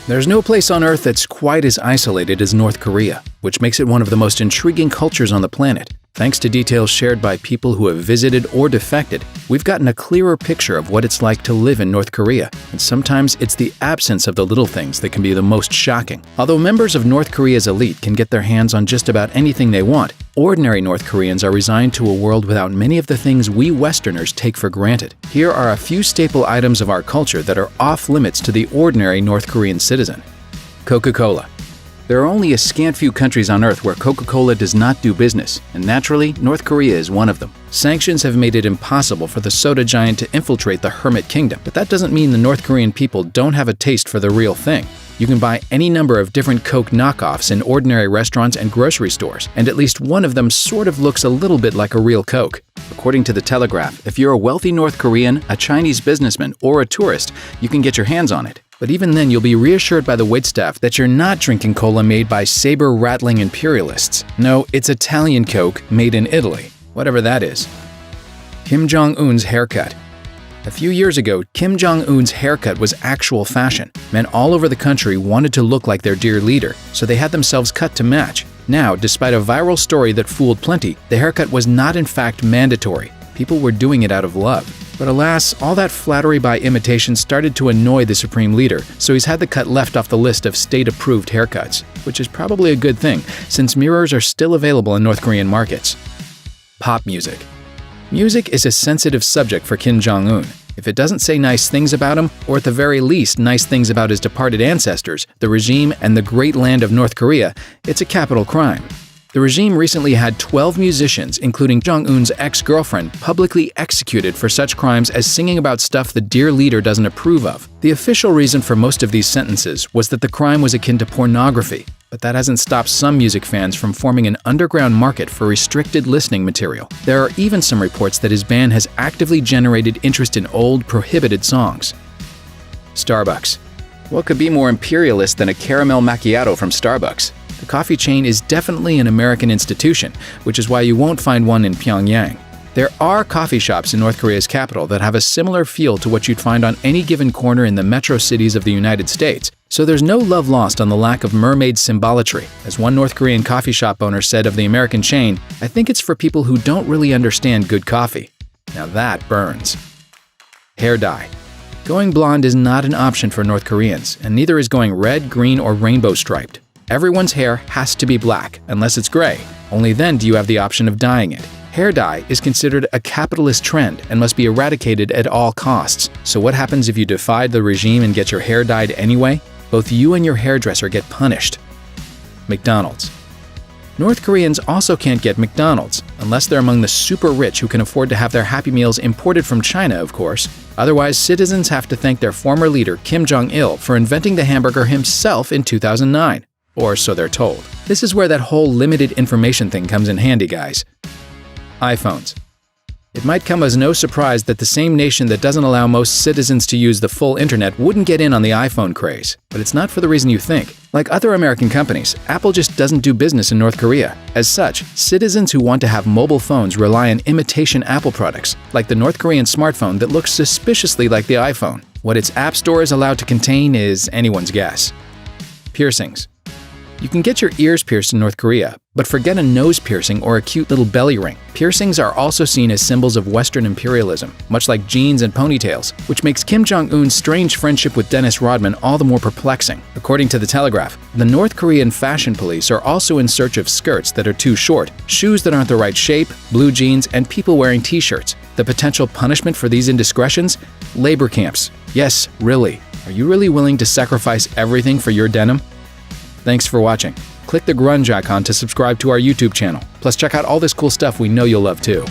There's no place on Earth that's quite as isolated as North Korea, which makes it one of the most intriguing cultures on the planet. Thanks to details shared by people who have visited or defected, we've gotten a clearer picture of what it's like to live in North Korea, and sometimes it's the absence of the little things that can be the most shocking. Although members of North Korea's elite can get their hands on just about anything they want, ordinary North Koreans are resigned to a world without many of the things we Westerners take for granted. Here are a few staple items of our culture that are off-limits to the ordinary North Korean citizen. Coca-Cola. There are only a scant few countries on Earth where Coca-Cola does not do business, and naturally, North Korea is one of them. Sanctions have made it impossible for the soda giant to infiltrate the Hermit Kingdom, but that doesn't mean the North Korean people don't have a taste for the real thing. You can buy any number of different Coke knockoffs in ordinary restaurants and grocery stores, and at least one of them sort of looks a little bit like a real Coke. According to the Telegraph, if you're a wealthy North Korean, a Chinese businessman, or a tourist, you can get your hands on it. But even then, you'll be reassured by the waitstaff that you're not drinking cola made by saber-rattling imperialists. No, it's Italian Coke made in Italy, whatever that is. Kim Jong-un's haircut. A few years ago, Kim Jong-un's haircut was actual fashion. Men all over the country wanted to look like their dear leader, so they had themselves cut to match. Now, despite a viral story that fooled plenty, the haircut was not in fact mandatory. People were doing it out of love. But alas, all that flattery by imitation started to annoy the supreme leader, so he's had the cut left off the list of state-approved haircuts, which is probably a good thing, since mirrors are still available in North Korean markets. Pop music. Music is a sensitive subject for Kim Jong-un. If it doesn't say nice things about him, or at the very least nice things about his departed ancestors, the regime, and the great land of North Korea, it's a capital crime. The regime recently had 12 musicians, including Jong-un's ex-girlfriend, publicly executed for such crimes as singing about stuff the dear leader doesn't approve of. The official reason for most of these sentences was that the crime was akin to pornography, but that hasn't stopped some music fans from forming an underground market for restricted listening material. There are even some reports that his ban has actively generated interest in old, prohibited songs. Starbucks. What could be more imperialist than a caramel macchiato from Starbucks? The coffee chain is definitely an American institution, which is why you won't find one in Pyongyang. There are coffee shops in North Korea's capital that have a similar feel to what you'd find on any given corner in the metro cities of the United States, so there's no love lost on the lack of mermaid symbolatry. As one North Korean coffee shop owner said of the American chain, "I think it's for people who don't really understand good coffee." Now that burns. Hair dye. Going blonde is not an option for North Koreans, and neither is going red, green, or rainbow striped. Everyone's hair has to be black, unless it's gray. Only then do you have the option of dyeing it. Hair dye is considered a capitalist trend and must be eradicated at all costs. So what happens if you defied the regime and get your hair dyed anyway? Both you and your hairdresser get punished. McDonald's. North Koreans also can't get McDonald's, unless they're among the super rich who can afford to have their Happy Meals imported from China, of course. Otherwise, citizens have to thank their former leader, Kim Jong-il, for inventing the hamburger himself in 2009. Or so they're told. This is where that whole limited information thing comes in handy, guys. iPhones. It might come as no surprise that the same nation that doesn't allow most citizens to use the full internet wouldn't get in on the iPhone craze. But it's not for the reason you think. Like other American companies, Apple just doesn't do business in North Korea. As such, citizens who want to have mobile phones rely on imitation Apple products, like the North Korean smartphone that looks suspiciously like the iPhone. What its app store is allowed to contain is anyone's guess. Piercings. You can get your ears pierced in North Korea, but forget a nose piercing or a cute little belly ring. Piercings are also seen as symbols of Western imperialism, much like jeans and ponytails, which makes Kim Jong-un's strange friendship with Dennis Rodman all the more perplexing. According to the Telegraph, the North Korean fashion police are also in search of skirts that are too short, shoes that aren't the right shape, blue jeans, and people wearing t-shirts. The potential punishment for these indiscretions? Labor camps. Yes, really. Are you really willing to sacrifice everything for your denim? Thanks for watching. Click the grunge icon to subscribe to our YouTube channel. Plus check out all this cool stuff we know you'll love too.